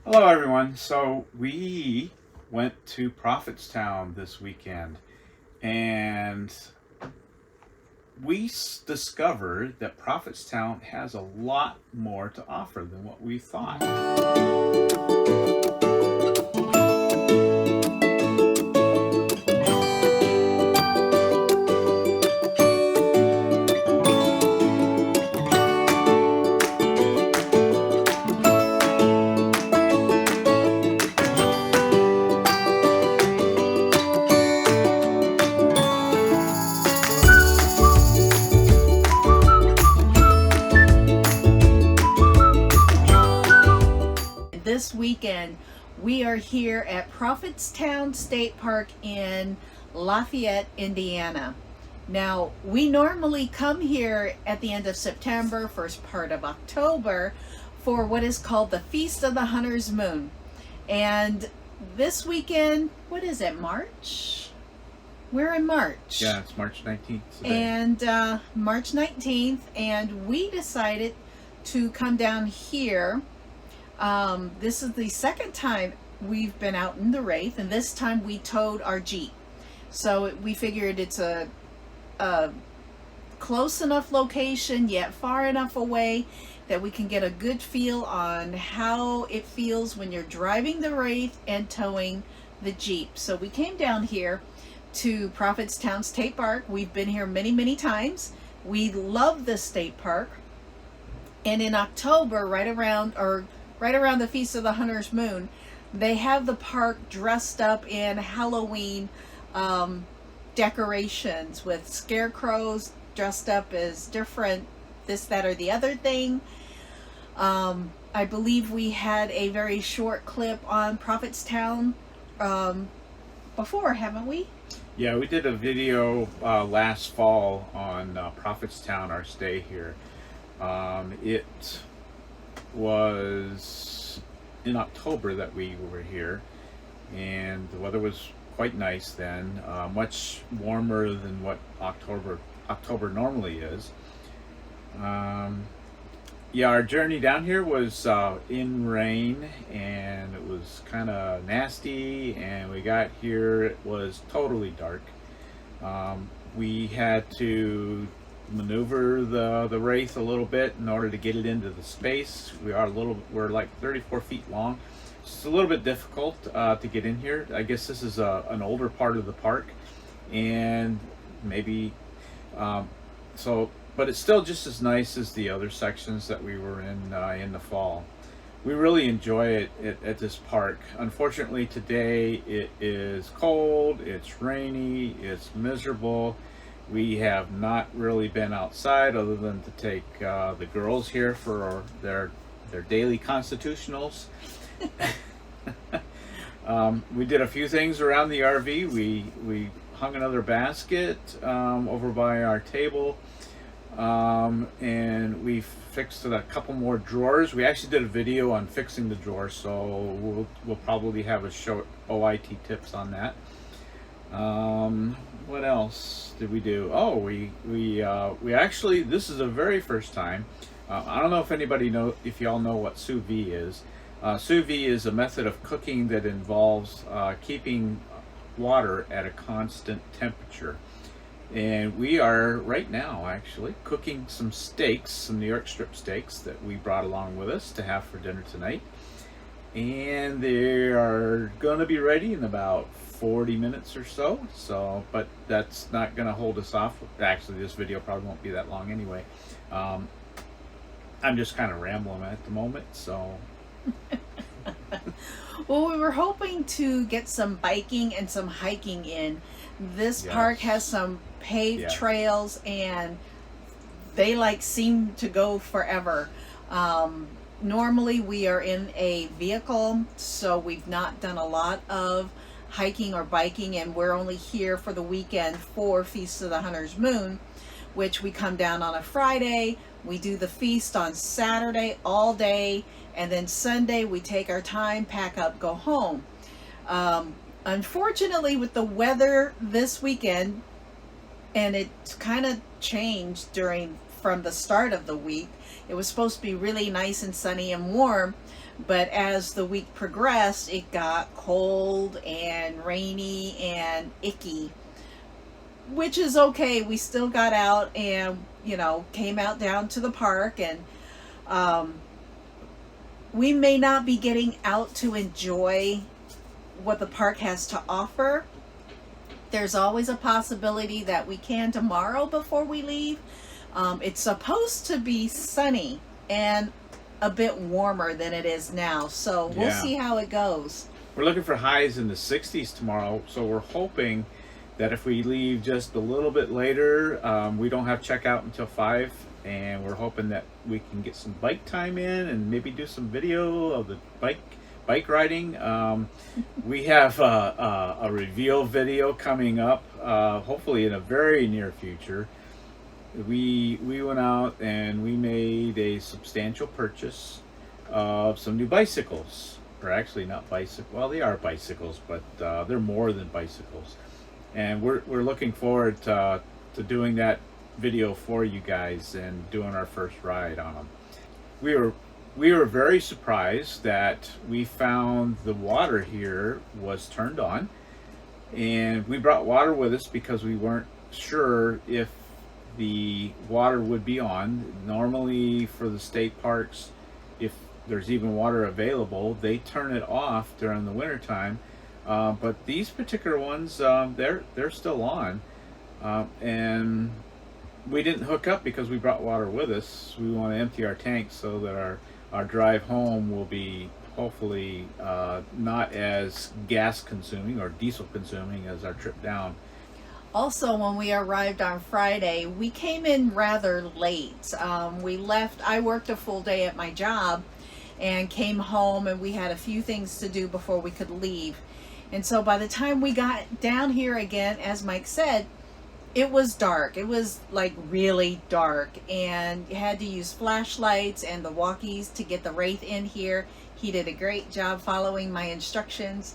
Hello, everyone. So we went to Prophetstown this weekend, and we discovered that Prophetstown has a lot more to offer than what we thought. This weekend, we are here at Prophetstown State Park in Lafayette, Indiana. Now, we normally come here at the end of September, first part of October, for what is called the Feast of the Hunter's Moon. And this weekend, what is it, March? We're in March. Yeah, it's March 19th today. And March 19th, and we decided to come down here. This is the second time we've been out in the Wraith, and this time we towed our Jeep. So we figured it's a close enough location, yet far enough away that we can get a good feel on how it feels when you're driving the Wraith and towing the Jeep. So we came down here to Prophetstown State Park. We've been here many, many times. We love this state park. And in October, right around the Feast of the Hunter's Moon, they have the park dressed up in Halloween decorations with scarecrows dressed up as different this, that, or the other thing. I believe we had a very short clip on Prophetstown before, haven't we? Yeah, we did a video last fall on Prophetstown, our stay here. It was in October that we were here, and the weather was quite nice then, much warmer than what October normally is. Yeah, our journey down here was in rain, and it was kind of nasty, and we got here, it was totally dark. We had to maneuver the Wraith a little bit in order to get it into the space. We're like 34 feet long. It's a little bit difficult to get in here. I guess this is an older part of the park, and maybe but it's still just as nice as the other sections that we were in the fall. We really enjoy it at this park. Unfortunately, today it is cold, it's rainy, it's miserable. We have not really been outside other than to take the girls here for their daily constitutionals. We did a few things around the RV. We hung another basket over by our table, and we fixed a couple more drawers. We actually did a video on fixing the drawers, so we'll probably have a short OIT tips on that. What else did we do? Oh, we actually, this is the very first time. I don't know if y'all know what sous vide is. Sous vide is a method of cooking that involves keeping water at a constant temperature. And we are right now actually cooking some steaks, some New York strip steaks that we brought along with us to have for dinner tonight. And they are going to be ready in about 40 minutes or so, but that's not going to hold us off. Actually, this video probably won't be that long anyway. I'm just kind of rambling at the moment, so. Well, we were hoping to get some biking and some hiking in. This park has some paved trails, and they seem to go forever. Normally we are in a vehicle, so we've not done a lot of hiking or biking, and we're only here for the weekend for Feast of the Hunter's Moon, which we come down on a Friday. We do the feast on Saturday all day, and then Sunday we take our time, pack up, go home. Unfortunately, with the weather this weekend, and it kind of changed from the start of the week. It was supposed to be really nice and sunny and warm, But as the week progressed, it got cold and rainy and icky, which is okay. We still got out and, came out down to the park, and we may not be getting out to enjoy what the park has to offer. There's always a possibility that we can tomorrow before we leave. It's supposed to be sunny and a bit warmer than it is now, so we'll see how it goes. We're looking for highs in the 60s tomorrow, so we're hoping that if we leave just a little bit later, we don't have checkout until 5, and we're hoping that we can get some bike time in and maybe do some video of the bike riding. We have a reveal video coming up, hopefully in a very near future. We went out and we made a substantial purchase of some new bicycles. Or actually not bicycles. Well, they are bicycles, but they're more than bicycles. And we're looking forward to doing that video for you guys and doing our first ride on them. We were very surprised that we found the water here was turned on, and we brought water with us because we weren't sure if the water would be on. Normally for the state parks, if there's even water available, they turn it off during the winter time, but these particular ones, they're still on, and we didn't hook up because we brought water with us. We want to empty our tanks so that our drive home will be hopefully not as gas consuming or diesel consuming as our trip down. Also, when we arrived on Friday, we came in rather late. We left, I worked a full day at my job and came home, and we had a few things to do before we could leave. And so by the time we got down here again, as Mike said, it was dark. It was like really dark, and you had to use flashlights and the walkies to get the Wraith in here. He did a great job following my instructions.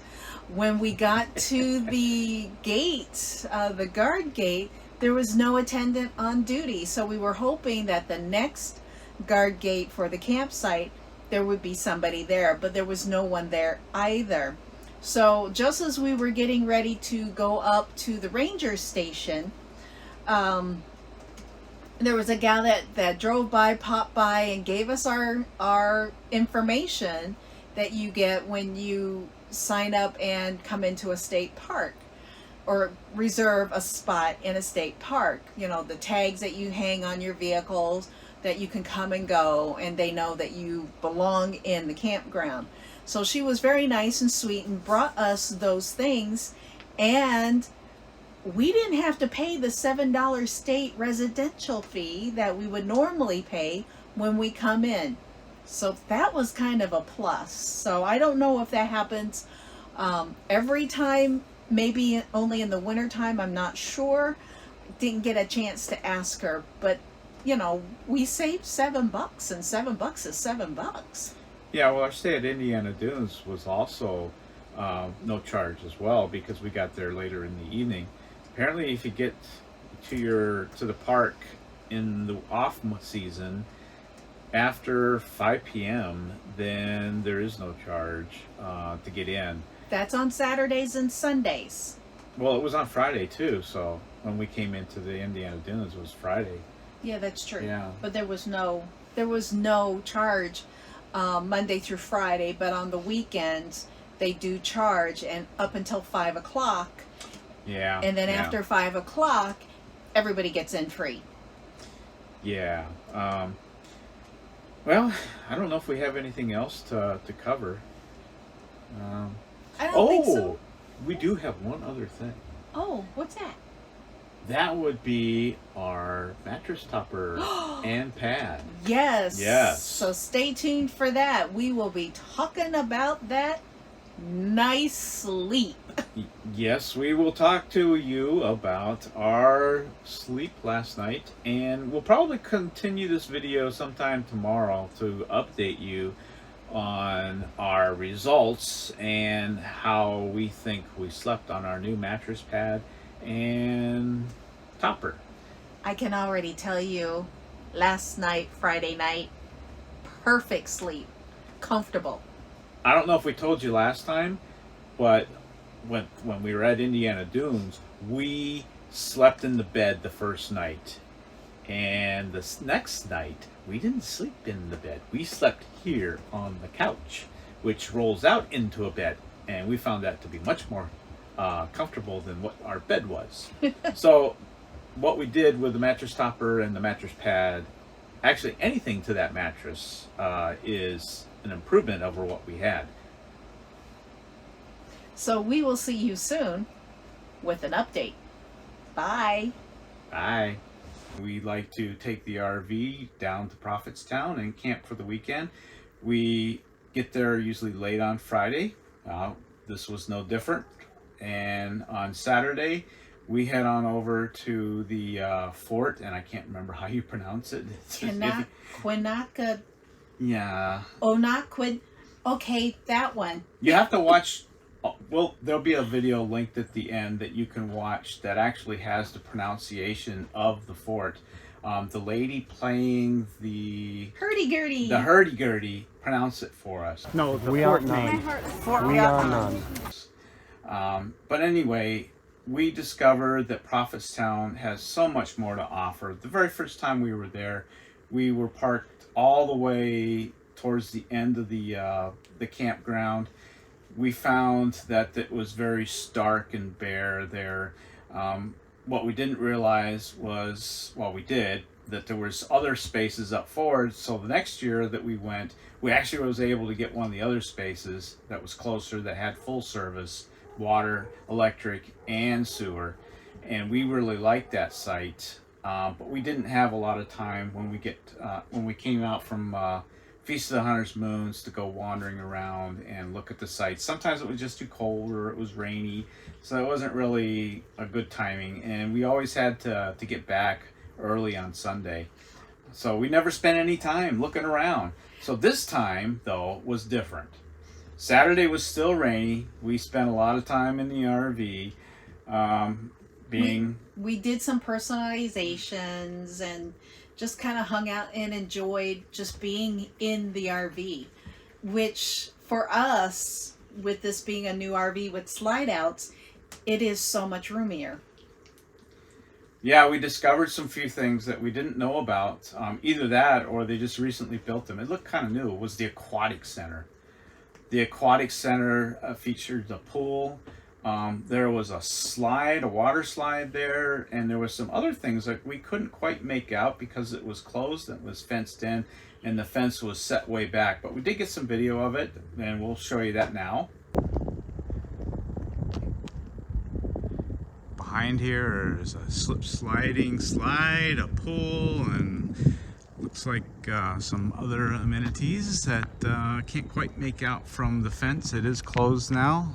When we got to the gate, the guard gate, there was no attendant on duty. So we were hoping that the next guard gate for the campsite, there would be somebody there, but there was no one there either. So just as we were getting ready to go up to the ranger station, there was a gal that drove by, popped by, and gave us our information that you get when you sign up and come into a state park or reserve a spot in a state park. The tags that you hang on your vehicles, that you can come and go, and they know that you belong in the campground. So she was very nice and sweet and brought us those things, and we didn't have to pay the $7 state residential fee that we would normally pay when we come in. So that was kind of a plus. So I don't know if that happens every time, maybe only in the winter time. I'm not sure. Didn't get a chance to ask her, but we saved $7, and $7 is $7. Yeah, well, our stay at Indiana Dunes was also no charge as well, because we got there later in the evening. Apparently, if you get to the park in the off season after 5 p.m., then there is no charge to get in. That's on Saturdays and Sundays. Well, it was on Friday too. So when we came into the Indiana Dunes, it was Friday. Yeah, that's true. Yeah. But there was no charge Monday through Friday. But on the weekends, they do charge, and up until 5 o'clock. Yeah. And then after 5 o'clock, everybody gets in free. Yeah. Well, I don't know if we have anything else to cover. I don't think so. We do have one other thing. Oh, what's that? That would be our mattress topper and pad. Yes. Yes. So stay tuned for that. We will be talking about that nice sleep. Yes, we will talk to you about our sleep last night, and we'll probably continue this video sometime tomorrow to update you on our results and how we think we slept on our new mattress pad and topper. I can already tell you, last night, Friday night, perfect sleep, comfortable. I don't know if we told you last time, but when we were at Indiana Dunes, we slept in the bed the first night, and the next night we didn't sleep in the bed. We slept here on the couch, which rolls out into a bed, and we found that to be much more comfortable than what our bed was. So, what we did with the mattress topper and the mattress pad, actually anything to that mattress, is an improvement over what we had. So we will see you soon with an update. Bye. Bye. We like to take the RV down to Prophetstown and camp for the weekend. We get there usually late on Friday. This was no different. And on Saturday, we head on over to the fort, and I can't remember how you pronounce it. Quinnaca. Yeah. Onaquid. Okay, that one. You have to watch. Well, there'll be a video linked at the end that you can watch that actually has the pronunciation of the fort. The lady playing the hurdy-gurdy pronounced it for us. No, we are none. We are none. But anyway, we discovered that Prophetstown has so much more to offer. The very first time we were there, we were parked all the way towards the end of the campground. We found that it was very stark and bare there. What we didn't realize was, well, we did, that there was other spaces up forward. So the next year that we went, we actually was able to get one of the other spaces that was closer, that had full service, water, electric, and sewer. And we really liked that site. But we didn't have a lot of time when we came out from Feast of the Hunter's Moons to go wandering around and look at the sites. Sometimes it was just too cold or it was rainy, so it wasn't really a good timing. And we always had to get back early on Sunday, so we never spent any time looking around. So this time, though, was different. Saturday was still rainy. We spent a lot of time in the RV. We did some personalizations and just kind of hung out and enjoyed just being in the RV, which for us, with this being a new RV with slide outs, it is so much roomier. Yeah, we discovered some few things that we didn't know about. Either that or they just recently built them. It looked kind of new. It was the Aquatic Center. The Aquatic Center featured a pool. There was a water slide there, and there was some other things that we couldn't quite make out because it was closed and it was fenced in, and the fence was set way back. But we did get some video of it, and we'll show you that now. Behind here is a sliding slide, a pool, and looks like some other amenities that can't quite make out from the fence. It is closed now.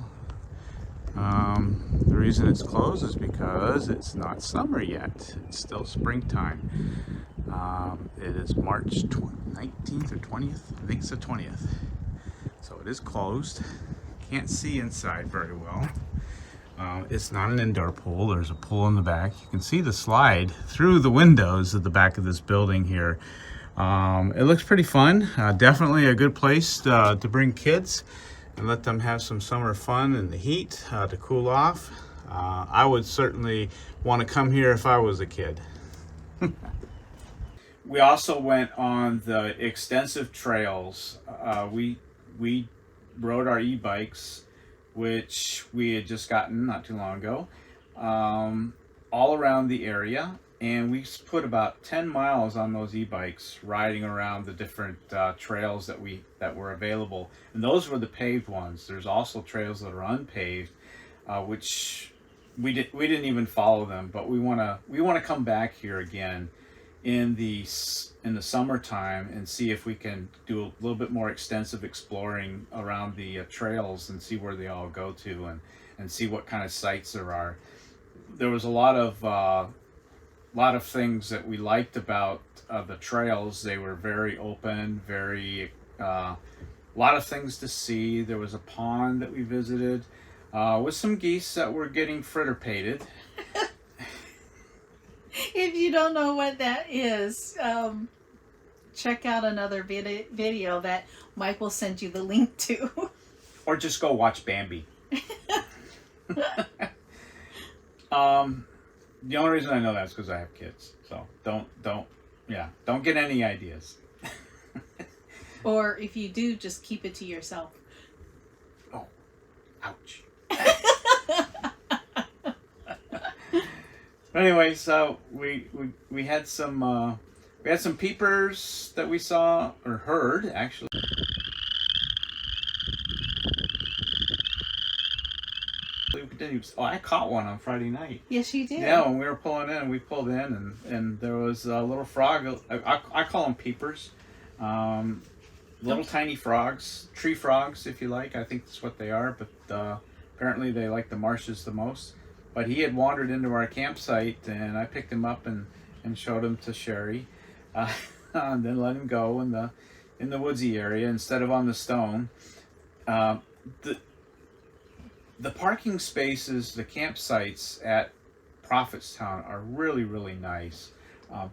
The reason it's closed is because it's not summer yet. It's still springtime. It is March 19th or 20th. I think it's the 20th. So it is closed. Can't see inside very well. It's not an indoor pool. There's a pool in the back. You can see the slide through the windows at the back of this building here. It looks pretty fun. Definitely a good place to bring kids and let them have some summer fun in the heat to cool off. I would certainly want to come here if I was a kid. We also went on the extensive trails. We rode our e-bikes, which we had just gotten not too long ago, all around the area. And we put about 10 miles on those e-bikes, riding around the different trails that were available. And those were the paved ones. There's also trails that are unpaved, which we didn't even follow them. But we wanna come back here again in the summertime and see if we can do a little bit more extensive exploring around the trails and see where they all go to and see what kind of sites there are. There was a lot of things that we liked about the trails. They were very open, a lot of things to see. There was a pond that we visited with some geese that were getting fritter pated. If you don't know what that is, check out another video that Mike will send you the link to. Or just go watch Bambi. The only reason I know that is because I have kids. So don't get any ideas. Or if you do, just keep it to yourself. Oh, ouch. Anyway, so we had some peepers that we saw or heard actually. I caught one on Friday night. Yes, you did. Yeah, when we were pulling in, we pulled in, and there was a little frog. I call them peepers. Little tiny frogs, tree frogs, if you like. I think that's what they are, but apparently they like the marshes the most. But he had wandered into our campsite, and I picked him up and showed him to Sheri, and then let him go in the woodsy area instead of on the stone. The parking spaces, the campsites at Prophetstown are really, really nice.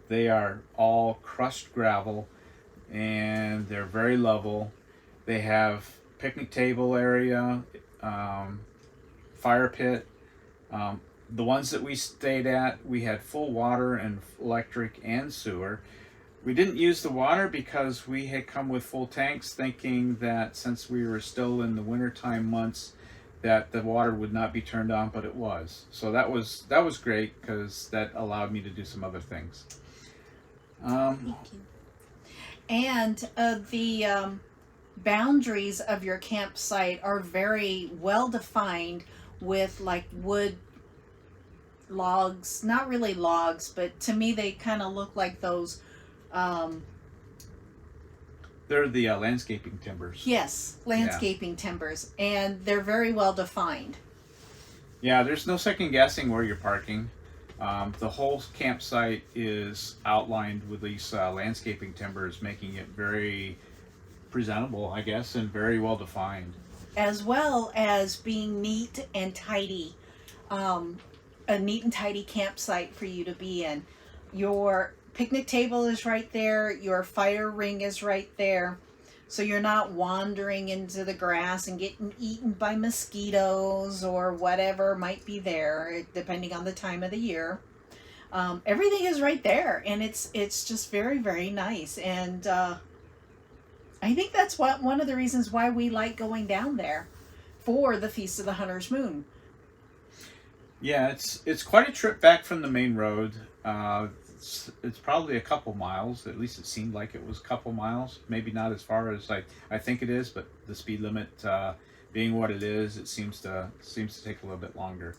They are all crushed gravel, and they're very level. They have picnic table area, fire pit. The ones that we stayed at, we had full water and electric and sewer. We didn't use the water because we had come with full tanks, thinking that since we were still in the wintertime months, that the water would not be turned on, but it was. So that was great because that allowed me to do some other things. Thank you. And the boundaries of your campsite are very well defined with like wood logs, not really logs, but to me they kind of look like those. They're the landscaping timbers. Yes, landscaping timbers, and they're very well defined. Yeah, there's no second guessing where you're parking. The whole campsite is outlined with these landscaping timbers, making it very presentable, I guess, and very well defined. As well as being neat and tidy. A neat and tidy campsite for you to be in. Your picnic table is right there. Your fire ring is right there. So you're not wandering into the grass and getting eaten by mosquitoes or whatever might be there, depending on the time of the year. Everything is right there, and it's just very, very nice. And I think that's one of the reasons why we like going down there for the Feast of the Hunter's Moon. Yeah, it's quite a trip back from the main road. It's probably a couple miles. At least it seemed like it was a couple miles. Maybe not as far as I think it is, but the speed limit being what it is, it seems to take a little bit longer.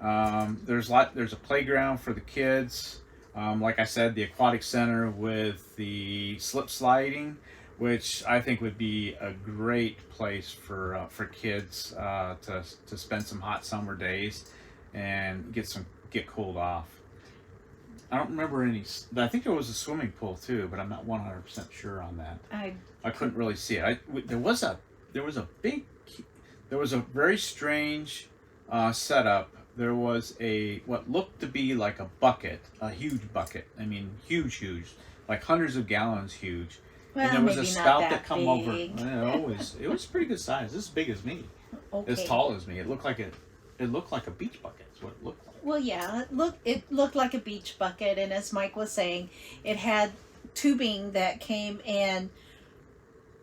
There's a playground for the kids. Like I said, the Aquatic Center with the slip sliding, which I think would be a great place for kids to spend some hot summer days and get cooled off. I don't remember any. I think there was a swimming pool too, but I'm not 100% sure on that. I couldn't really see it. There was a very strange setup. There was what looked to be like a bucket, a huge bucket. I mean, huge, like hundreds of gallons huge. Well, and there was maybe a spout not that come big. over. It was pretty good size. This big as me, as tall as me. It looked like a beach bucket. Is what it looked like. Well, yeah, it looked like a beach bucket, and as Mike was saying, it had tubing that came in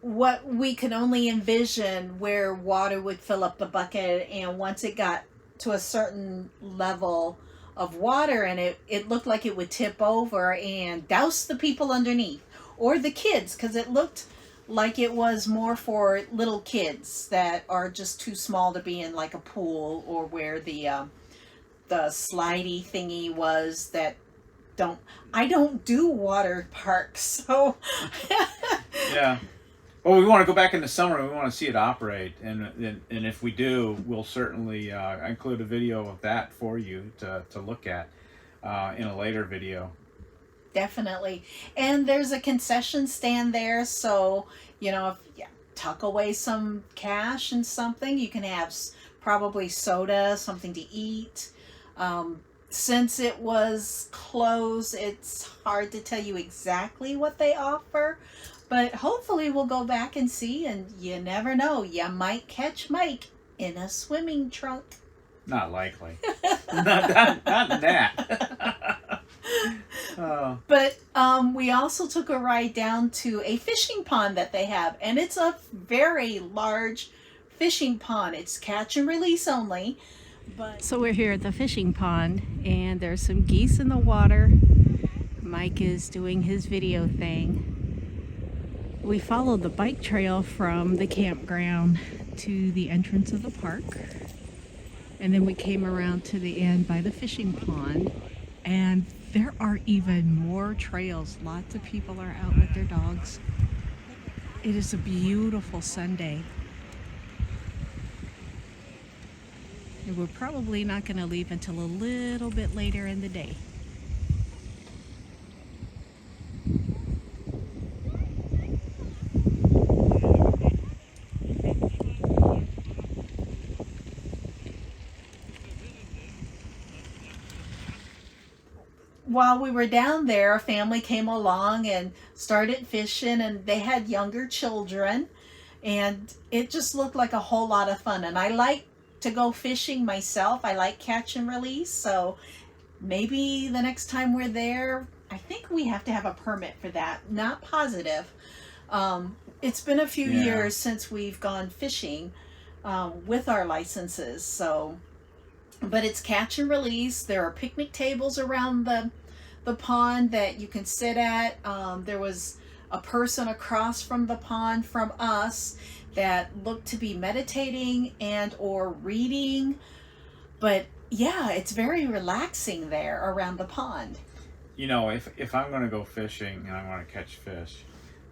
what we could only envision where water would fill up the bucket, and once it got to a certain level of water and it looked like it would tip over and douse the people underneath or the kids, because it looked like it was more for little kids that are just too small to be in like a pool, or where the slidey thingy was. I don't do water parks, so Yeah. Well, we want to go back in the summer and we want to see it operate, and if we do, we'll certainly include a video of that for you to look at in a later video. Definitely. And there's a concession stand there, so if you tuck away some cash and something, you can have probably soda, something to eat. since it was closed, it's hard to tell you exactly what they offer. But hopefully we'll go back and see, and you never know. You might catch Mike in a swimming trunk. Not likely. not that. Oh. But we also took a ride down to a fishing pond that they have, and it's a very large fishing pond. It's catch and release only. But so we're here at the fishing pond, and there's some geese in the water. Mike is doing his video thing. We followed the bike trail from the campground to the entrance of the park, and then we came around to the end by the fishing pond, and there are even more trails. Lots of people are out with their dogs. It is a beautiful Sunday. And we're probably not going to leave until a little bit later in the day. While we were down there, a family came along and started fishing, and they had younger children, and it just looked like a whole lot of fun. And I like to go fishing myself. I like catch and release, so maybe the next time we're there, I think we have to have a permit for that. Not positive. It's been a few years since we've gone fishing with our licenses, so... But it's catch and release. There are picnic tables around the pond that you can sit at. There was a person across from the pond from us that looked to be meditating and or reading. But yeah, it's very relaxing there around the pond. You know, if I'm going to go fishing and I want to catch fish,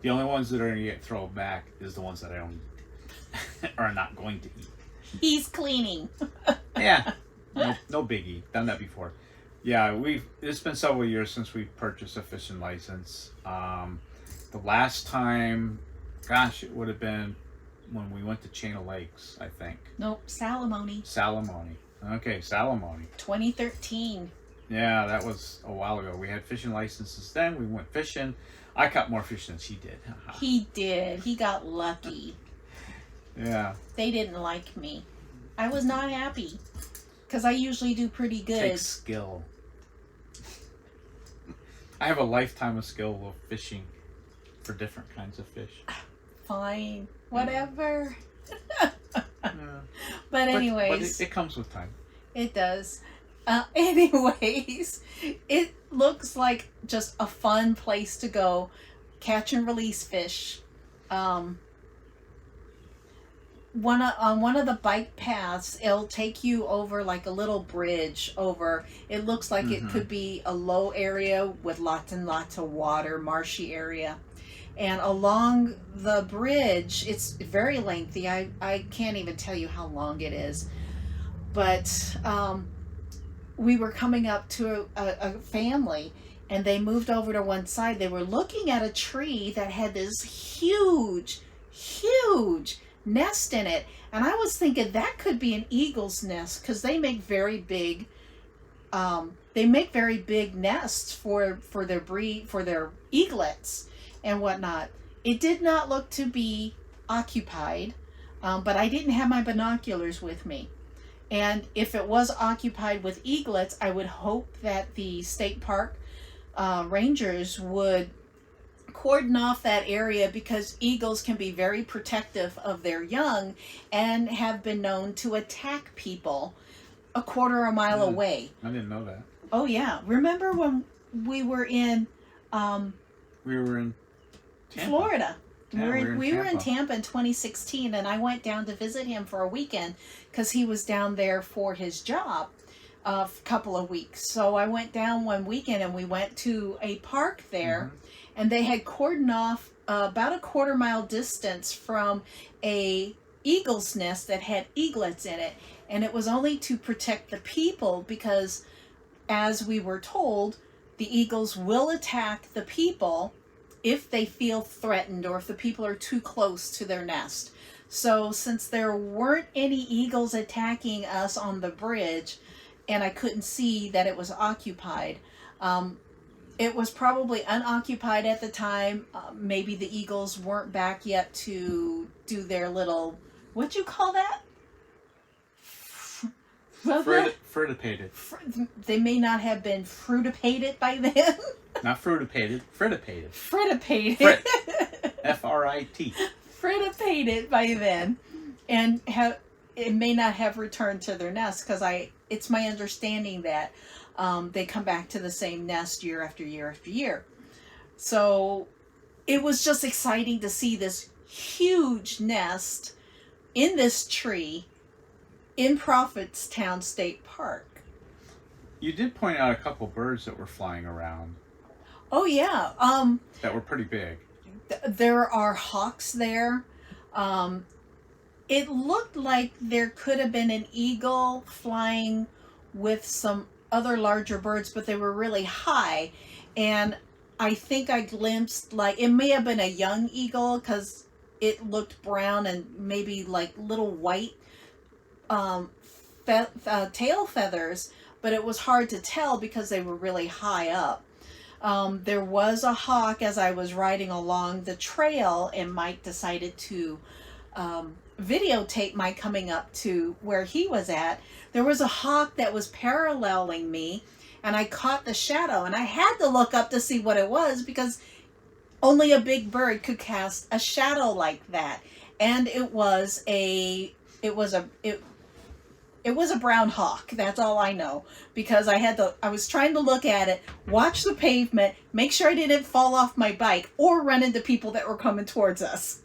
the only ones that are going to get thrown back is the ones that I don't eat or not going to eat. He's cleaning. Yeah. No biggie. Done that before. Yeah, it's been several years since we purchased a fishing license. The last time, gosh, it would have been when we went to Chain of Lakes, I think. Nope, Salamone. Okay, Salamone. 2013. Yeah, that was a while ago. We had fishing licenses then. We went fishing. I caught more fish than she did. He did. He got lucky. Yeah. They didn't like me. I was not happy. Because I usually do pretty good. Takes skill. I have a lifetime of skill of fishing for different kinds of fish. Fine. Whatever. Yeah. But anyways. But it comes with time. It does. Anyways, it looks like just a fun place to go catch and release fish. On one of the bike paths, it'll take you over like a little bridge over. It looks like it could be a low area with lots and lots of water, marshy area. And along the bridge, it's very lengthy. I can't even tell you how long it is. But we were coming up to a family, and they moved over to one side. They were looking at a tree that had this huge nest in it, and I was thinking that could be an eagle's nest, because they make very big nests for their eaglets and whatnot. It did not look to be occupied, but I didn't have my binoculars with me, and if it was occupied with eaglets, I would hope that the state park rangers would cordon off that area, because eagles can be very protective of their young and have been known to attack people a quarter of a mile away. I didn't know that. Oh yeah. Remember when we were in Tampa. Florida? Yeah, we were in Tampa in 2016, and I went down to visit him for a weekend because he was down there for his job a couple of weeks. So I went down one weekend, and we went to a park there. And they had cordoned off about a quarter-mile distance from a eagle's nest that had eaglets in it. And it was only to protect the people, because, as we were told, the eagles will attack the people if they feel threatened or if the people are too close to their nest. So since there weren't any eagles attacking us on the bridge, and I couldn't see that it was occupied. It was probably unoccupied at the time. Maybe the eagles weren't back yet to do their little, what'd you call that? Frutipated. They may not have been frutipated by then. Not frutipated, fritipated. Fritipated. Frit. F-R-I-T. Fritipated by then. And it may not have returned to their nest, because it's my understanding that they come back to the same nest year after year after year. So it was just exciting to see this huge nest in this tree in Prophetstown State Park. You did point out a couple birds that were flying around. Oh yeah. That were pretty big. There are hawks there. It looked like there could have been an eagle flying with some other larger birds, but they were really high. And I think I glimpsed, like, it may have been a young eagle, because it looked brown and maybe like little white tail feathers, but it was hard to tell because they were really high up. There was a hawk as I was riding along the trail, and Mike decided to videotape my coming up to where he was at. There was a hawk that was paralleling me, and I caught the shadow, and I had to look up to see what it was, because only a big bird could cast a shadow like that. And it was a brown hawk. That's all I know, because I was trying to look at it, watch the pavement, make sure I didn't fall off my bike or run into people that were coming towards us.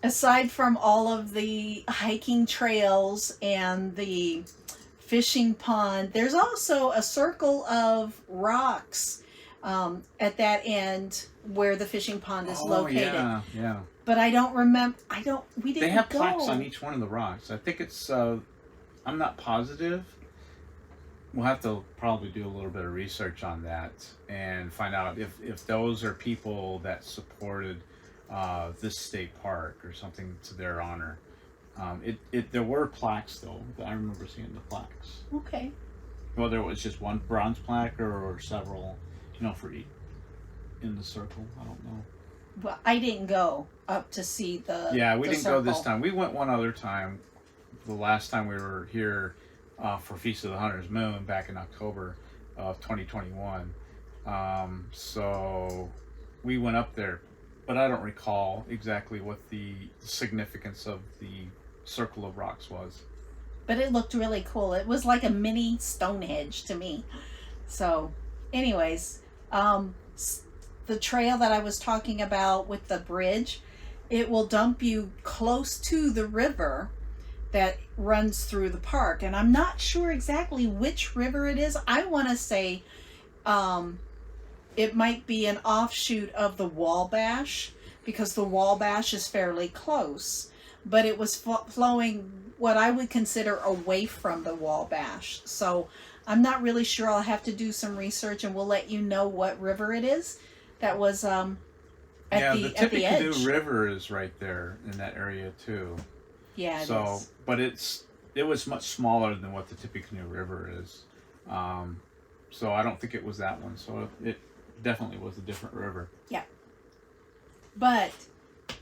Aside from all of the hiking trails and the fishing pond, there's also a circle of rocks at that end where the fishing pond is located. Yeah. But I don't remember. We didn't. They have go. plaques on each one of the rocks. I think it's. I'm not positive. We'll have to probably do a little bit of research on that and find out if those are people that supported this state park or something to their honor. There were plaques though. I remember seeing the plaques. Okay. Whether it was just one bronze plaque or several, for each in the circle. I don't know. Well, I didn't go up to see the. Yeah, we the didn't circle. go this time. We went one other time. The last time we were here for Feast of the Hunter's Moon back in October of 2021. So we went up there, but I don't recall exactly what the significance of the circle of rocks was. But it looked really cool. It was like a mini Stonehenge to me. So, anyways, the trail that I was talking about with the bridge, it will dump you close to the river that runs through the park. And I'm not sure exactly which river it is. I want to say it might be an offshoot of the Wabash, because the Wabash is fairly close. But it was flowing what I would consider away from the Wabash. So I'm not really sure. I'll have to do some research, and we'll let you know what river it is. That was at the edge. River is right there in that area too. Yeah, it is. But it was much smaller than what the Tippecanoe River is. So I don't think it was that one. So it definitely was a different river. Yeah. But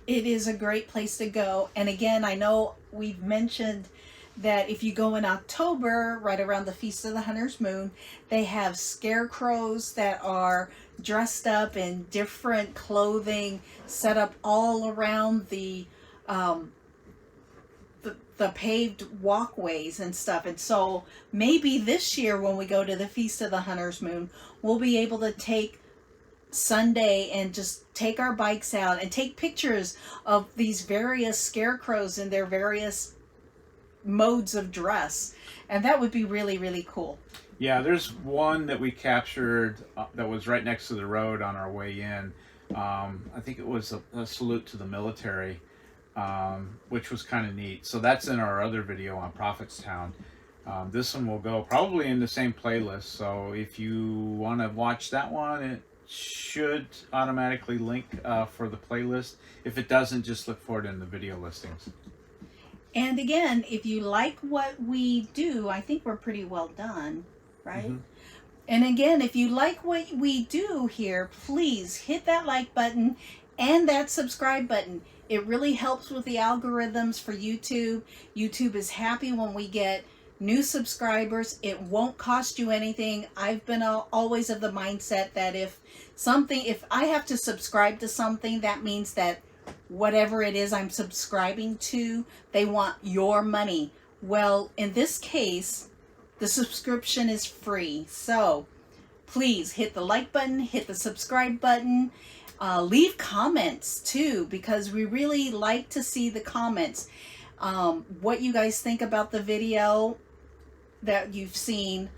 it is a great place to go. And again, I know we've mentioned that if you go in October, right around the Feast of the Hunter's Moon, they have scarecrows that are dressed up in different clothing, set up all around the paved walkways and stuff. And so maybe this year when we go to the Feast of the Hunter's Moon, we'll be able to take Sunday and just take our bikes out and take pictures of these various scarecrows in their various modes of dress. And that would be really, really cool. Yeah, there's one that we captured that was right next to the road on our way in. I think it was a salute to the military, which was kind of neat. So that's in our other video on Prophetstown. This one will go probably in the same playlist. So if you want to watch that one, it should automatically link for the playlist. If it doesn't, just look for it in the video listings. And again, if you like what we do, I think we're pretty well done, right? Mm-hmm. And again, if you like what we do here, please hit that like button and that subscribe button. It really helps with the algorithms for YouTube. YouTube is happy when we get new subscribers. It won't cost you anything. I've been always of the mindset that if I have to subscribe to something, that means that whatever it is I'm subscribing to, they want your money. Well, in this case, the subscription is free. So please hit the like button, hit the subscribe button, leave comments too, because we really like to see the comments. What you guys think about the video that you've seen.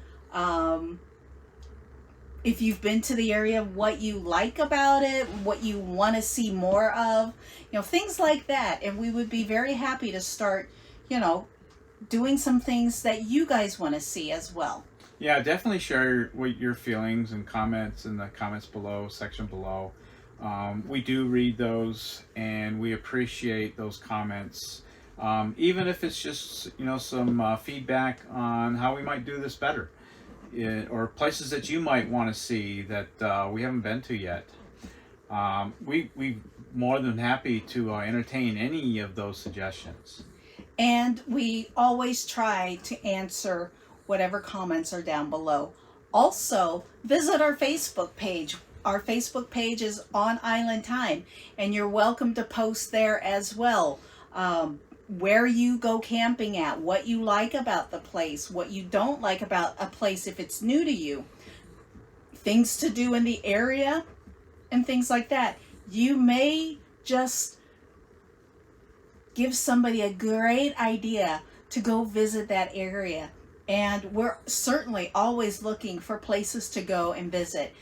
If you've been to the area, what you like about it, what you want to see more of, things like that. And we would be very happy to start, doing some things that you guys want to see as well. Yeah, definitely share what your feelings and comments in the comments below, section below. We do read those and we appreciate those comments. Even if it's just, some feedback on how we might do this better. Or places that you might want to see that we haven't been to yet. We're more than happy to entertain any of those suggestions. And we always try to answer whatever comments are down below. Also, visit our Facebook page. Our Facebook page is On Island Time, and you're welcome to post there as well. Where you go camping at, what you like about the place, what you don't like about a place if it's new to you, things to do in the area, and things like that. You may just give somebody a great idea to go visit that area. And we're certainly always looking for places to go and visit.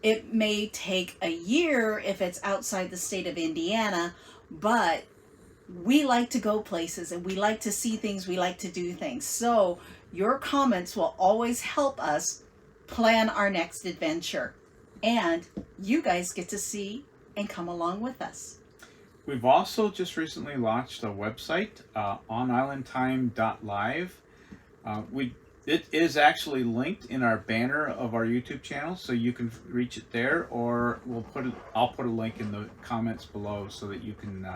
It may take a year if it's outside the state of Indiana, but we like to go places and we like to see things, we like to do things. So your comments will always help us plan our next adventure. And you guys get to see and come along with us. We've also just recently launched a website, onislandtime.live. It is actually linked in our banner of our YouTube channel, so you can reach it there, or I'll put a link in the comments below so that you can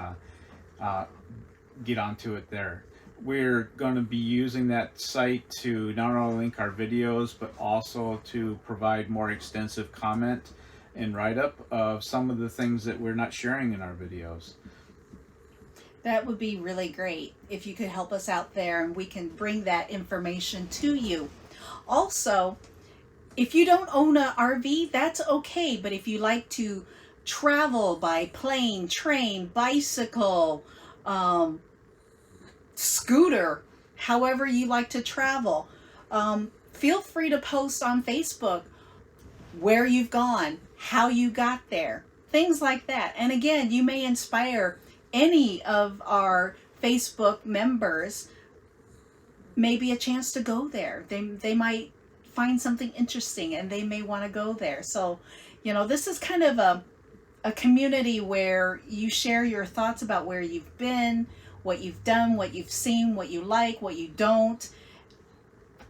get onto it there. We're going to be using that site to not only link our videos, but also to provide more extensive comment and write-up of some of the things that we're not sharing in our videos. That would be really great if you could help us out there and we can bring that information to you. Also, if you don't own an RV, that's okay. But if you like to travel by plane, train, bicycle, scooter, however you like to travel, feel free to post on Facebook where you've gone, how you got there, things like that. And again, you may inspire any of our Facebook members, maybe a chance to go there. They might find something interesting and they may want to go there. So, this is kind of a community where you share your thoughts about where you've been, what you've done, what you've seen, what you like, what you don't,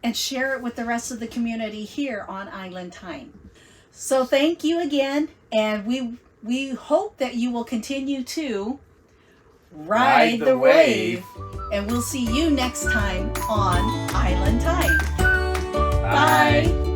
and share it with the rest of the community here on Island Time. So thank you again, and we hope that you will continue to ride the wave. And we'll see you next time on Island Time. Bye.